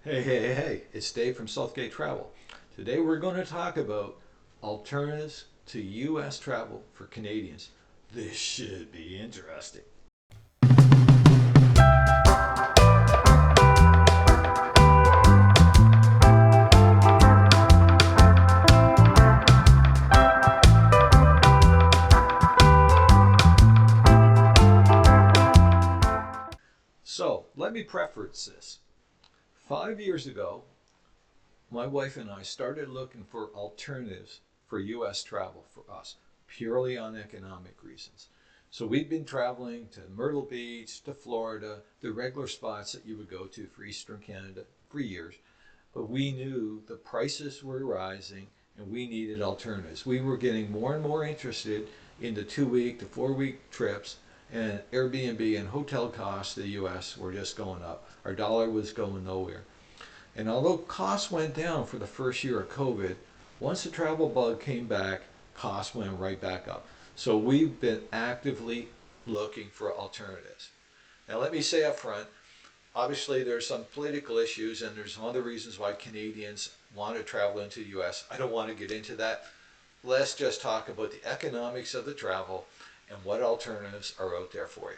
Hey, it's Dave from Southgate Travel. Today we're going to talk about alternatives to U.S. travel for Canadians. This should be interesting. So, let me preface this. 5 years ago, my wife and I started looking for alternatives for U.S. travel for us, purely on economic reasons. So we've been traveling to Myrtle Beach, to Florida, the regular spots that you would go to for Eastern Canada for years. But we knew the prices were rising and we needed alternatives. We were getting more and more interested in the 2 week to 4 week trips, and Airbnb and hotel costs in the US were just going up. Our dollar was going nowhere. And although costs went down for the first year of COVID, once the travel bug came back, costs went right back up. So we've been actively looking for alternatives. Now, let me say up front, obviously there's some political issues and there's some other reasons why Canadians want to travel into the US. I don't want to get into that. Let's just talk about the economics of the travel and what alternatives are out there for you.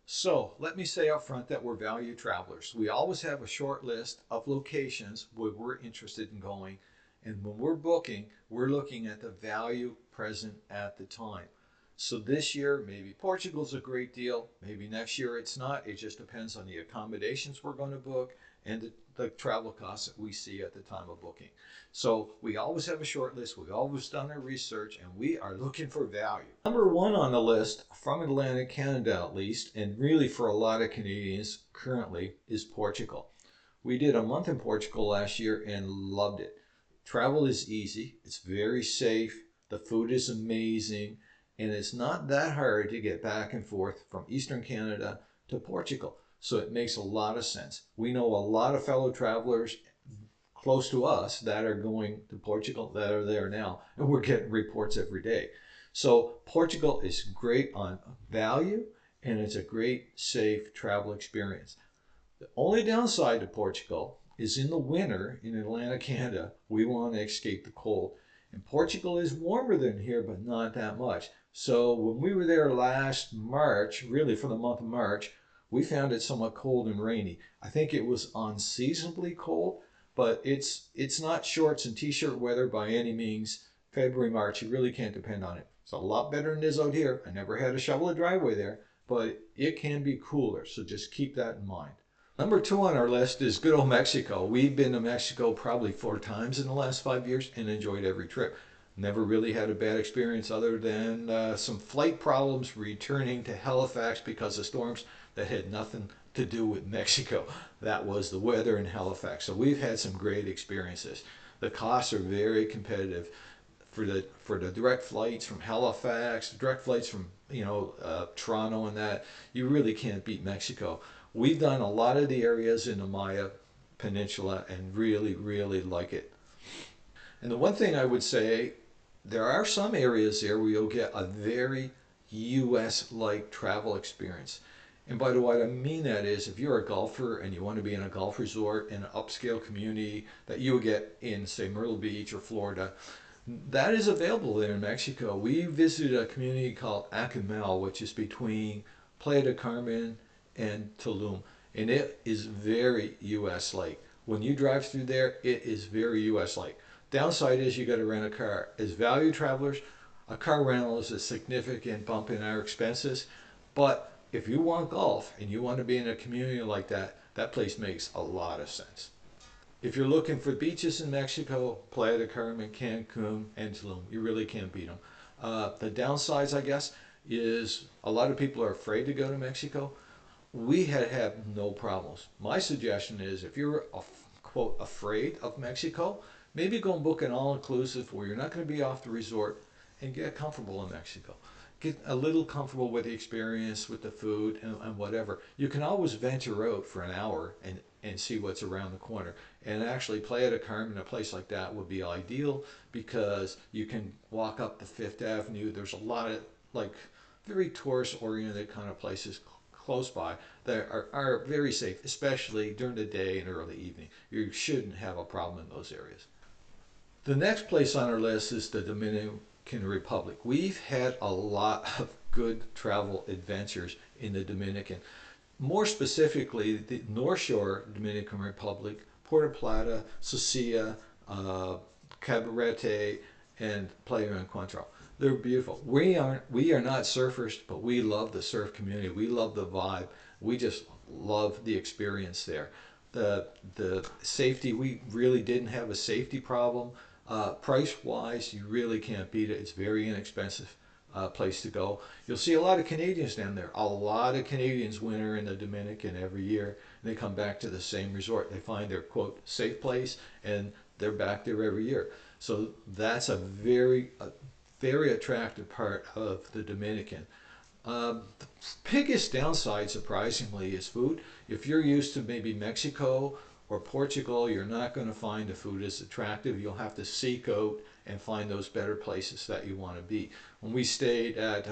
So let me say up front that we're value travelers. We always have a short list of locations where we're interested in going. And when we're booking, we're looking at the value present at the time. So this year, maybe Portugal's a great deal. Maybe next year it's not. It just depends on the accommodations we're going to book and the travel costs that we see at the time of booking. So we always have a short list. We've always done our research and we are looking for value. Number one on the list, from Atlantic Canada at least, and really for a lot of Canadians currently, is Portugal. We did a month in Portugal last year and loved it. Travel is easy, it's very safe, the food is amazing, and it's not that hard to get back and forth from Eastern Canada to Portugal. So it makes a lot of sense. We know a lot of fellow travelers close to us that are going to Portugal that are there now, and we're getting reports every day. So Portugal is great on value and it's a great safe travel experience. The only downside to Portugal is in the winter in Atlantic Canada, we want to escape the cold. And Portugal is warmer than here, but not that much. So when we were there last March, really for the month of March, we found it somewhat cold and rainy. I think it was unseasonably cold, but it's not shorts and t-shirt weather by any means. February, March, you really can't depend on it. It's a lot better than it is out here. I never had to shovel a driveway there, but it can be cooler, so just keep that in mind. Number two on our list is good old Mexico. We've been to Mexico probably 4 times in the last 5 years and enjoyed every trip. Never really had a bad experience other than some flight problems returning to Halifax because of storms that had nothing to do with Mexico. That was the weather in Halifax. So we've had some great experiences. The costs are very competitive for the direct flights from Halifax, direct flights from Toronto, and that you really can't beat Mexico. We've done a lot of the areas in the Maya Peninsula and really, really like it. And the one thing I would say, there are some areas there where you'll get a very US-like travel experience. And by the way, I mean that is if you're a golfer and you want to be in a golf resort in an upscale community that you would get in, say, Myrtle Beach or Florida, that is available there in Mexico. We visited a community called Acumel, which is between Playa del Carmen and Tulum, and it is very US like. When you drive through there, it is very US like. Downside is you got to rent a car. As value travelers, a car rental is a significant bump in our expenses, but if you want golf and you want to be in a community like that, that place makes a lot of sense. If you're looking for beaches in Mexico, Playa del Carmen, Cancun, and Tulum, you really can't beat them. The downsides, I guess, is a lot of people are afraid to go to Mexico. We had no problems. My suggestion is if you're, quote, afraid of Mexico, maybe go and book an all-inclusive where you're not going to be off the resort and get comfortable in Mexico. Get a little comfortable with the experience, with the food, and whatever. You can always venture out for an hour and see what's around the corner. And actually, Playa del Carmen, a place like that, would be ideal because you can walk up the Fifth Avenue. There's a lot of like very tourist-oriented kind of places close by that are very safe, especially during the day and early evening. You shouldn't have a problem in those areas. The next place on our list is the Dominican Republic. We've had a lot of good travel adventures in the Dominican. More specifically, the North Shore Dominican Republic, Puerto Plata, Socía, Cabarete, and Playa Encuentro. They're beautiful. We are not surfers, but we love the surf community. We love the vibe. We just love the experience there. The safety, we really didn't have a safety problem. Price wise, you really can't beat it. It's very inexpensive place to go. You'll see a lot of Canadians down there. A lot of Canadians winter in the Dominican every year. And they come back to the same resort. They find their quote safe place, and they're back there every year. So that's a very attractive part of the Dominican. The biggest downside, surprisingly, is food. If you're used to maybe Mexico or Portugal, you're not going to find the food as attractive. You'll have to seek out and find those better places that you want to be. When we stayed at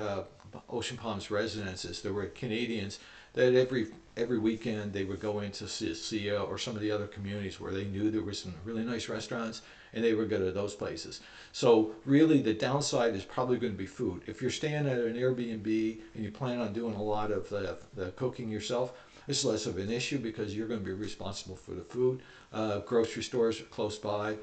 Ocean Palms Residences, there were Canadians that every weekend they would go into Sicily or some of the other communities where they knew there were some really nice restaurants, and they would go to those places. So really the downside is probably going to be food. If you're staying at an Airbnb and you plan on doing a lot of the cooking yourself, it's less of an issue because you're going to be responsible for the food. Grocery stores are close by.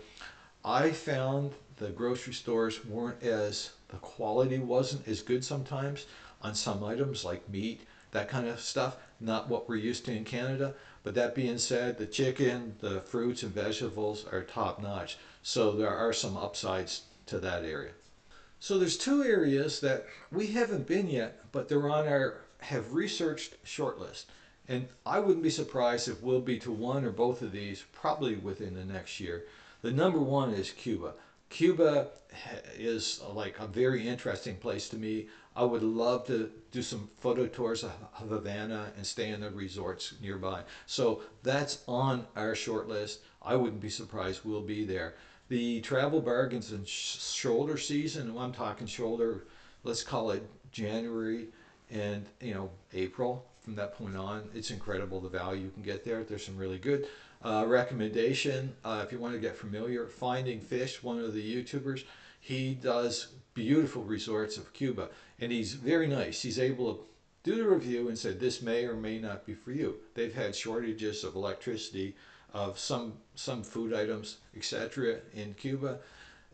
I found the grocery stores the quality wasn't as good sometimes on some items like meat, that kind of stuff, not what we're used to in Canada. But that being said, the chicken, the fruits and vegetables are top notch. So there are some upsides to that area. So there's two areas that we haven't been yet, but they're on our have researched shortlist. And I wouldn't be surprised if we'll be to one or both of these probably within the next year. The number one is Cuba. Cuba is like a very interesting place to me. I would love to do some photo tours of Havana and stay in the resorts nearby. So that's on our short list. I wouldn't be surprised we'll be there. The travel bargains in shoulder season, and I'm talking shoulder, let's call it January and April. From that point on, it's incredible the value you can get there. There's some really good recommendation if you want to get familiar. Finding Fish, one of the YouTubers, he does beautiful resorts of Cuba, and he's very nice. He's able to do the review and said this may or may not be for you. They've had shortages of electricity, of some food items, etc. in Cuba,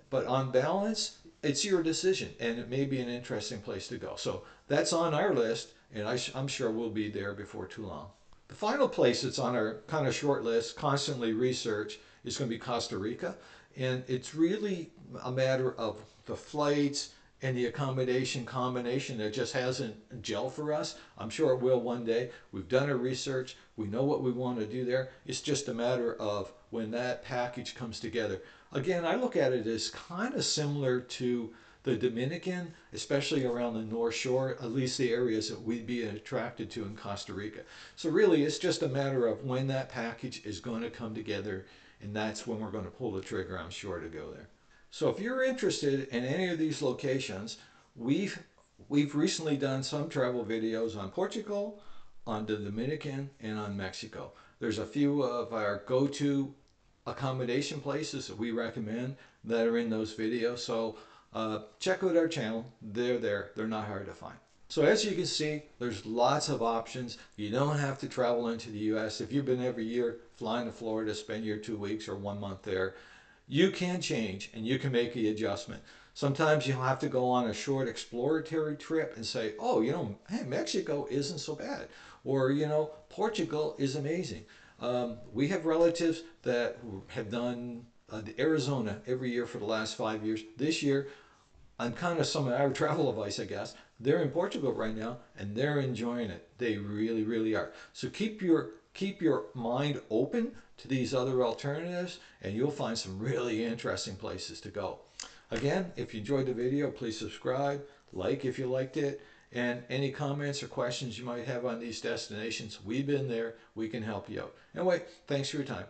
but on balance, it's your decision, and it may be an interesting place to go. So that's on our list, and I'm sure we'll be there before too long. The final place that's on our kind of short list, constantly research, is going to be Costa Rica. And it's really a matter of the flights and the accommodation combination that just hasn't gelled for us. I'm sure it will one day. We've done our research. We know what we want to do there. It's just a matter of when that package comes together. Again, I look at it as kind of similar to the Dominican, especially around the North Shore, at least the areas that we'd be attracted to in Costa Rica. So really, it's just a matter of when that package is going to come together, and that's when we're going to pull the trigger, I'm sure, to go there. So if you're interested in any of these locations, we've recently done some travel videos on Portugal, on the Dominican, and on Mexico. There's a few of our go-to accommodation places that we recommend that are in those videos. So check out our channel. They're there. They're not hard to find. So as you can see, there's lots of options. You don't have to travel into the US. If you've been every year flying to Florida, spend your 2 weeks or 1 month there, you can change and you can make the adjustment. Sometimes you'll have to go on a short exploratory trip and say, oh, hey, Mexico isn't so bad. Or, Portugal is amazing. We have relatives that have done Arizona every year for the last 5 years. This year, on kind of some of our travel advice, I guess, they're in Portugal right now and they're enjoying it. They really, really are. So keep your mind open to these other alternatives, and you'll find some really interesting places to go. Again, if you enjoyed the video, please subscribe, like if you liked it, and any comments or questions you might have on these destinations, we've been there. We can help you out. Anyway, thanks for your time.